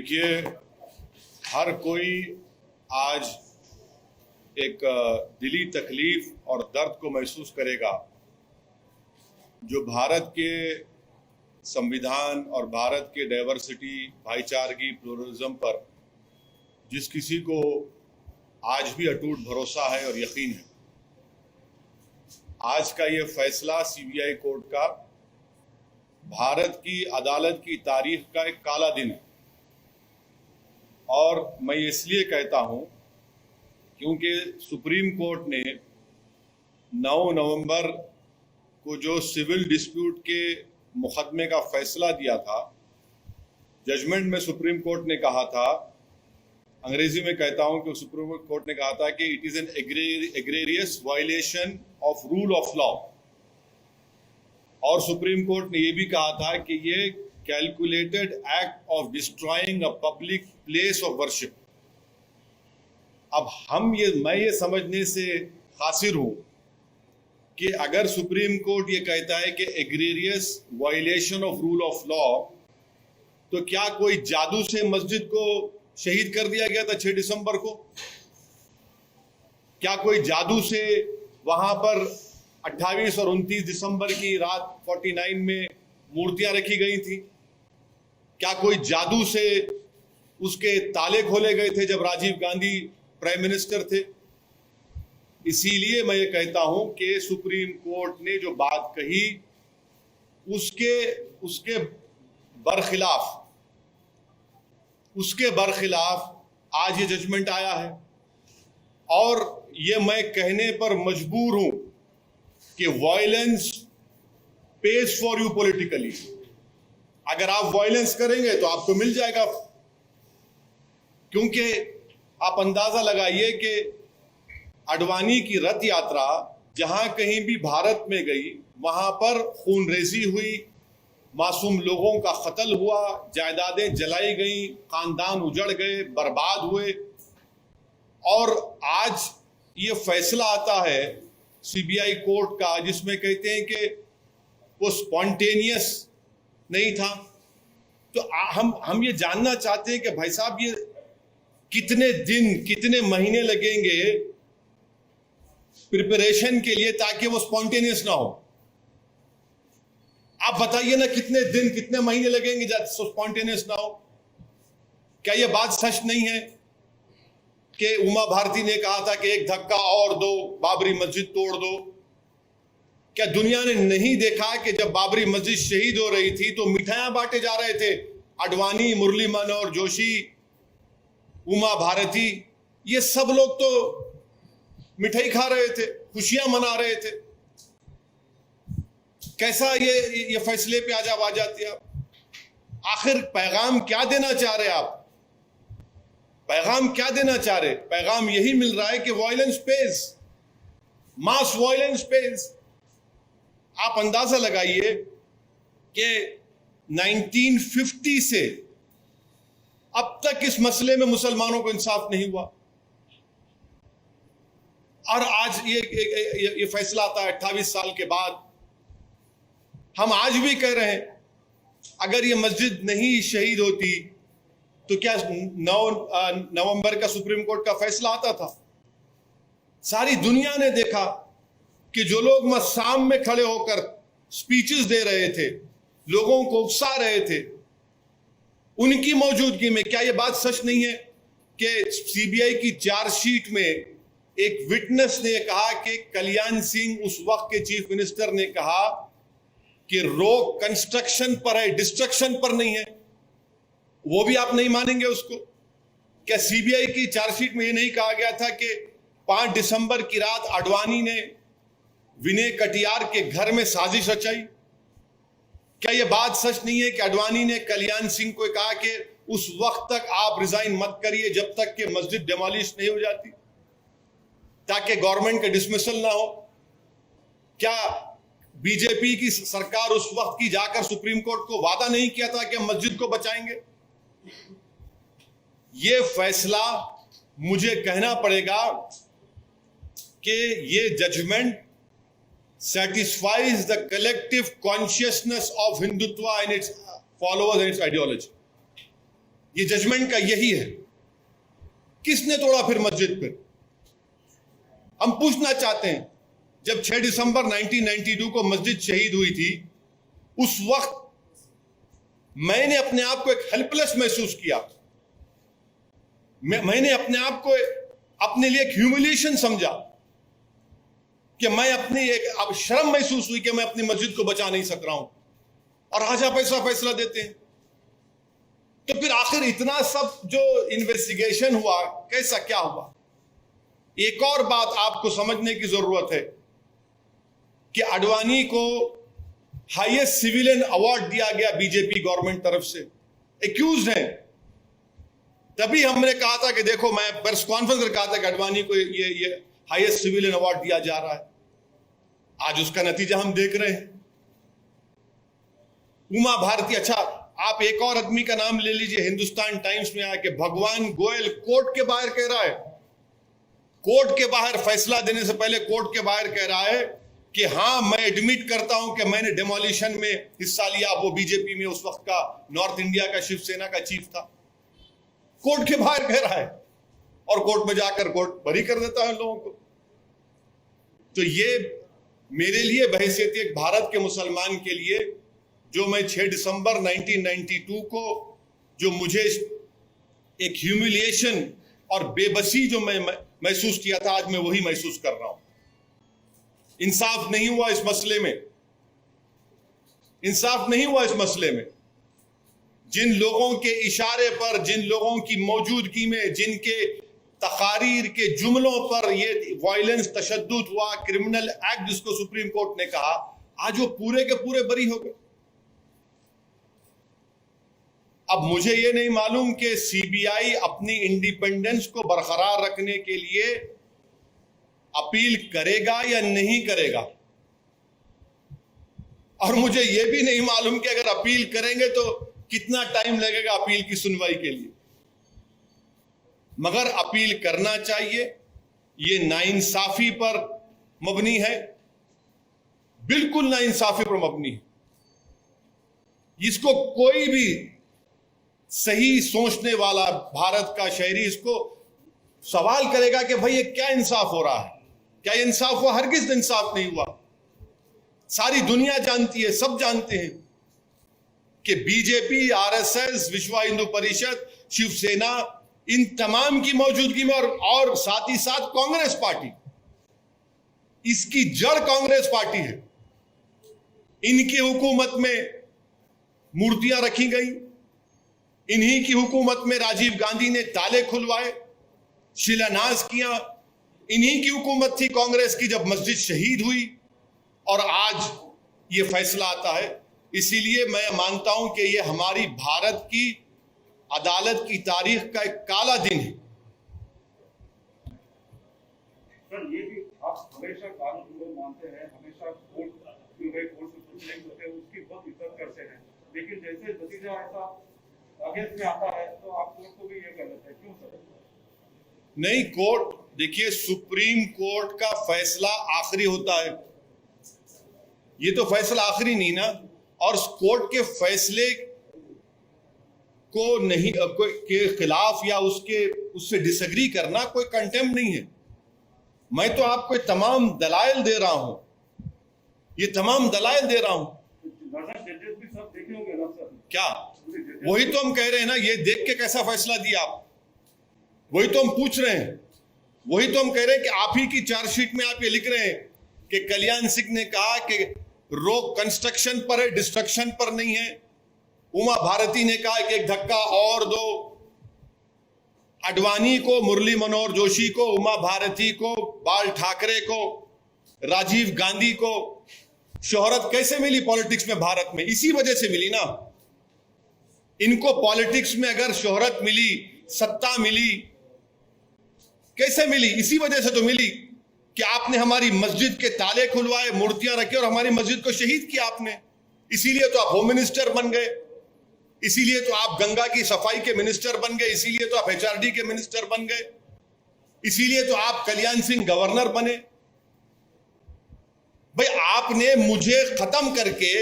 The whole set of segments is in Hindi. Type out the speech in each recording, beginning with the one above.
देखिए, हर कोई आज एक दिली तकलीफ और दर्द को महसूस करेगा जो भारत के संविधान और भारत के डाइवर्सिटी, भाईचारगी, प्लुरलिज्म पर जिस किसी को आज भी अटूट भरोसा है और यकीन है, आज का ये फैसला सीबीआई कोर्ट का भारत की अदालत की तारीख का एक काला दिन है। और मैं इसलिए कहता हूं क्योंकि सुप्रीम कोर्ट ने 9 नवंबर को जो सिविल डिस्प्यूट के मुकदमे का फैसला दिया था, जजमेंट में सुप्रीम कोर्ट ने कहा था, अंग्रेजी में कहता हूं कि सुप्रीम कोर्ट ने कहा था कि it is an egregious violation of rule of law. और सुप्रीम कोर्ट ने यह भी कहा था कि ये calculated act of destroying a public place of worship. अब मैं ये समझने से हासिल हूं कि अगर सुप्रीम कोर्ट ये कहता है कि egregious violation of rule of law, तो क्या कोई जादू से मस्जिद को शहीद कर दिया गया था 6 दिसंबर को? क्या कोई जादू से वहां पर 28 और 29 दिसंबर की रात 49 में मूर्तियां रखी गई थी? क्या कोई जादू से उसके ताले खोले गए थे जब राजीव गांधी प्राइम मिनिस्टर थे? इसीलिए मैं ये कहता हूं कि सुप्रीम कोर्ट ने जो बात कही उसके बरखिलाफ आज ये जजमेंट आया है। और ये मैं कहने पर मजबूर हूं कि violence page for you politically. अगर आप वायलेंस करेंगे तो आपको मिल जाएगा, क्योंकि आप अंदाजा लगाइए कि अडवाणी की रथ यात्रा जहां कहीं भी भारत में गई, वहां पर खूनरेजी हुई, मासूम लोगों का कत्ल हुआ, जायदादें जलाई गई, खानदान उजड़ गए, बर्बाद हुए। और आज ये फैसला आता है सीबीआई कोर्ट का जिसमें कहते हैं कि वो स्पॉन्टेनियस नहीं था। तो हम ये जानना चाहते हैं कि भाई साहब, ये कितने दिन, कितने महीने लगेंगे प्रिपरेशन के लिए ताकि वो स्पॉन्टेनियस ना हो? आप बताइए ना, कितने दिन, कितने महीने लगेंगे स्पॉन्टेनियस ना हो? क्या ये बात सच नहीं है कि उमा भारती ने कहा था कि एक धक्का और दो, बाबरी मस्जिद तोड़ दो? क्या दुनिया ने नहीं देखा कि जब बाबरी मस्जिद शहीद हो रही थी तो मिठाइयां बांटे जा रहे थे? अडवाणी, मुरली मनोहर जोशी, उमा भारती, ये सब लोग तो मिठाई खा रहे थे, खुशियां मना रहे थे। कैसा ये फैसले पे आज आ जाती है आप? आखिर पैगाम क्या देना चाह रहे आप? पैगाम क्या देना चाह रहे? पैगाम यही मिल रहा है कि वायलेंस पेज, मास वायलेंस पेज। आप अंदाजा लगाइए कि 1950 से अब तक इस मसले में मुसलमानों को इंसाफ नहीं हुआ, और आज ये फैसला आता है 28 साल के बाद। हम आज भी कह रहे हैं, अगर ये मस्जिद नहीं शहीद होती तो क्या 9 नवंबर का सुप्रीम कोर्ट का फैसला आता था? सारी दुनिया ने देखा कि जो लोग शाम में खड़े होकर स्पीचेस दे रहे थे, लोगों को उकसा रहे थे, उनकी मौजूदगी में क्या यह बात सच नहीं है कि सीबीआई की चार्जशीट में एक विटनेस ने कहा कि कल्याण सिंह, उस वक्त के चीफ मिनिस्टर, ने कहा कि रोक कंस्ट्रक्शन पर है, डिस्ट्रक्शन पर नहीं है? वो भी आप नहीं मानेंगे उसको? क्या सीबीआई की चार्जशीट में यह नहीं कहा गया था कि 5 दिसंबर की रात अडवाणी ने विनय कटियार के घर में साजिश रचाई? क्या यह बात सच नहीं है कि अडवाणी ने कल्याण सिंह को कहा कि उस वक्त तक आप रिजाइन मत करिए जब तक कि मस्जिद डिमोलिश नहीं हो जाती, ताकि गवर्नमेंट का डिसमिसल ना हो? क्या बीजेपी की सरकार उस वक्त की जाकर सुप्रीम कोर्ट को वादा नहीं किया था कि हम मस्जिद को बचाएंगे? ये फैसला, मुझे कहना पड़ेगा कि ये judgement satisfies the collective consciousness of Hindutva and its followers and its ideology. ये जजमेंट का यही है। किसने तोड़ा फिर मस्जिद? फिर हम पूछना चाहते हैं, जब 6 दिसंबर 1992 को मस्जिद शहीद हुई थी, उस वक्त मैंने अपने आप को एक हेल्पलेस महसूस किया। मैंने अपने आप को अपने लिए एक ह्यूमिलिएशन समझा कि मैं अपनी अब शर्म महसूस हुई कि मैं अपनी मस्जिद को बचा नहीं सक रहा हूं, और आज आप ऐसा फैसला देते हैं। तो फिर आखिर इतना सब जो इन्वेस्टिगेशन हुआ, कैसा क्या हुआ? एक और बात आपको समझने की जरूरत है कि आडवाणी को हाईएस्ट सिविलियन अवार्ड दिया गया बीजेपी गवर्नमेंट तरफ से, एक्यूज हैं। तभी हमने कहा था कि देखो, मैं प्रेस कॉन्फ्रेंस में कहा था कि आडवाणी को ये हाईएस्ट सिविलियन अवार्ड दिया जा रहा है। आज उसका नतीजा हम देख रहे हैं। उमा भारती, अच्छा आप एक और आदमी का नाम ले लीजिए, हिंदुस्तान टाइम्स में आया कि भगवान गोयल कोर्ट के बाहर कह रहा है, कोर्ट के बाहर फैसला देने से पहले कोर्ट के बाहर कह रहा है कि हां, मैं एडमिट करता हूं कि मैंने डेमोलिशन में हिस्सा लिया। वो बीजेपी में उस वक्त का नॉर्थ इंडिया का शिवसेना का चीफ था। कोर्ट के बाहर कह रहा है और कोर्ट में जाकर कोर्ट बरी कर देता है लोगों को। तो ये मेरे लिए बहैसियत एक भारत के मुसलमान के लिए, जो मैं 6 दिसंबर 1992 को जो मुझे एक ह्यूमिलिएशन और बेबसी जो मैं महसूस किया था, आज मैं वही महसूस कर रहा हूं। इंसाफ नहीं हुआ इस मसले में, इंसाफ नहीं हुआ इस मसले में। जिन लोगों के इशारे पर, जिन लोगों की मौजूदगी में, जिनके तकारीर के जुमलों पर ये वायलेंस, तशद्दुद हुआ, क्रिमिनल एक्ट जिसको सुप्रीम कोर्ट ने कहा, आज वो पूरे के पूरे बरी हो गए। अब मुझे ये नहीं मालूम कि सीबीआई अपनी इंडिपेंडेंस को बरकरार रखने के लिए अपील करेगा या नहीं करेगा, और मुझे यह भी नहीं मालूम कि अगर अपील करेंगे तो कितना टाइम लगेगा अपील की सुनवाई के लिए। मगर अपील करना चाहिए। ये नाइंसाफी पर मबनी है, बिल्कुल नाइंसाफी पर मबनी है। इसको कोई भी सही सोचने वाला भारत का शहरी इसको सवाल करेगा कि भाई ये क्या इंसाफ हो रहा है, क्या ये इंसाफ हुआ? हरगिज इंसाफ नहीं हुआ। सारी दुनिया जानती है, सब जानते हैं कि बीजेपी, आरएसएस, विश्व हिंदू परिषद, शिवसेना, इन तमाम की मौजूदगी में और साथ ही साथ कांग्रेस पार्टी, इसकी जड़ कांग्रेस पार्टी है। इनकी हुकूमत में मूर्तियां रखी गई, इन्हीं की हुकूमत में राजीव गांधी ने ताले खुलवाए, शिलान्यास किया। इन्हीं की हुकूमत थी कांग्रेस की जब मस्जिद शहीद हुई, और आज ये फैसला आता है। इसीलिए मैं मानता हूं कि ये हमारी भारत की अदालत की तारीख का एक काला दिन है। सर, ये भी आप हमेशा कानून को मानते हैं, हमेशा कोर्ट जो है, कोर्ट से कुछ नहीं होते, उसकी बहुत इज्जत करते हैं, लेकिन जैसे नतीजा ऐसा अगेंस्ट में आता है तो आप कोर्ट को भी ये कर लेते हैं, क्यों सर? नहीं, कोर्ट, देखिए, सुप्रीम कोर्ट का फैसला आखिरी होता है। ये तो फैसला आखिरी नहीं ना, और कोर्ट के फैसले को नहीं के खिलाफ या उससे डिसएग्री करना कोई कंटेम्प्ट नहीं है। मैं तो आपको तमाम दलाइल दे रहा हूं, ये तमाम दलाइल दे रहा हूं। भी सब देखे होंगे ना सर? क्या? वही तो हम कह रहे हैं ना, ये देख के कैसा फैसला दिया आप, वही तो हम पूछ रहे हैं। वही तो हम कह रहे हैं कि आप ही की चार्जशीट में आप ये लिख रहे हैं कि कल्याण सिंह ने कहा कि रोक कंस्ट्रक्शन पर है, डिस्ट्रक्शन पर नहीं है। उमा भारती ने कहा कि एक धक्का और दो। आडवाणी को, मुरली मनोहर जोशी को, उमा भारती को, बाल ठाकरे को, राजीव गांधी को शोहरत कैसे मिली पॉलिटिक्स में भारत में? इसी वजह से मिली ना। इनको पॉलिटिक्स में अगर शोहरत मिली, सत्ता मिली, कैसे मिली? इसी वजह से तो मिली कि आपने हमारी मस्जिद के ताले खुलवाए, मूर्तियां रखी और हमारी मस्जिद को शहीद किया आपने। इसीलिए तो आप होम मिनिस्टर बन गए, इसीलिए तो आप गंगा की सफाई के मिनिस्टर बन गए, इसीलिए तो आप एचआरडी के मिनिस्टर बन गए, इसीलिए तो आप कल्याण सिंह गवर्नर बने। भाई, आपने मुझे खत्म करके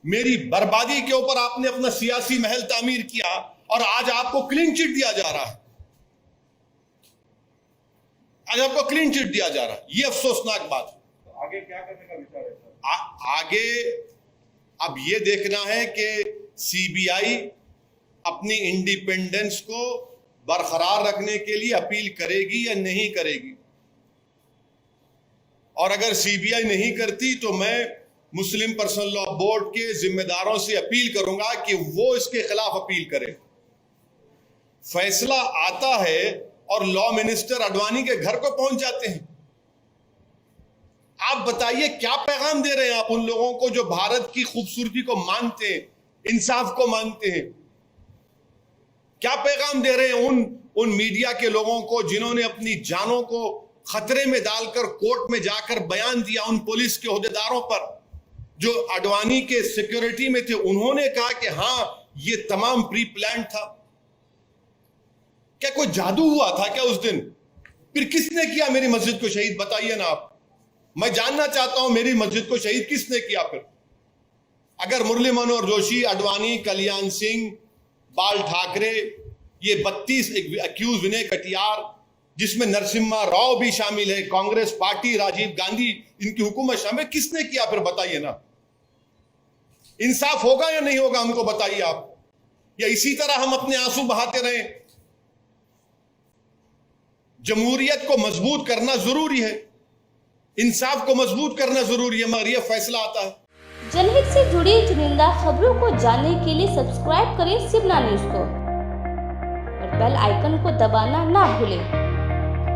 मेरी बर्बादी के ऊपर आपने अपना सियासी महल तामीर किया, और आज आपको क्लीन चिट दिया जा रहा है। आज आपको क्लीन चिट दिया जा रहा है, ये अफसोसनाक बात है। तो आगे क्या करने का विचार है सर? आगे अब ये देखना है कि सीबीआई अपनी इंडिपेंडेंस को बरकरार रखने के लिए अपील करेगी या नहीं करेगी। और अगर सीबीआई नहीं करती तो मैं मुस्लिम पर्सनल लॉ बोर्ड के जिम्मेदारों से अपील करूंगा कि वो इसके खिलाफ अपील करें। फैसला आता है और लॉ मिनिस्टर अडवाणी के घर को पहुंच जाते हैं। आप बताइए क्या पैगाम दे रहे हैं आप उन लोगों को जो भारत की खूबसूरती को मानते हैं, इंसाफ को मानते हैं? क्या पैगाम दे रहे हैं उन मीडिया के लोगों को जिन्होंने अपनी जानों को खतरे में डालकर कोर्ट में जाकर बयान दिया, उन पुलिस के ओहदेदारों पर जो अडवाणी के सिक्योरिटी में थे? उन्होंने कहा कि हां ये तमाम प्री प्लान था। क्या कोई जादू हुआ था क्या उस दिन? फिर किसने किया मेरी मस्जिद को शहीद? बताइए ना आप, मैं जानना चाहता हूं मेरी मस्जिद को शहीद किसने किया? फिर अगर मुरली मनोहर जोशी, अडवाणी, कल्याण सिंह, बाल ठाकरे, ये 32 अक्यूज, विनय कटियार, जिसमें नरसिम्हा राव भी शामिल है, कांग्रेस पार्टी, राजीव गांधी, इनकी हुकूमत शामिल, किसने किया? फिर बताइए ना, इंसाफ होगा या नहीं होगा? हमको बताइए आप। या इसी तरह हम अपने आंसू बहाते रहें? जमहूरियत को मजबूत करना जरूरी है, इंसाफ को मजबूत करना जरूरी है, मगर यह फैसला आता है। जनहित से जुड़ी चुनिंदा खबरों को जानने के लिए सब्सक्राइब करें शिवना न्यूज को और बेल आइकन को दबाना ना भूलें।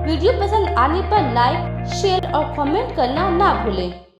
वीडियो पसंद आने पर लाइक, शेयर और कमेंट करना ना भूलें।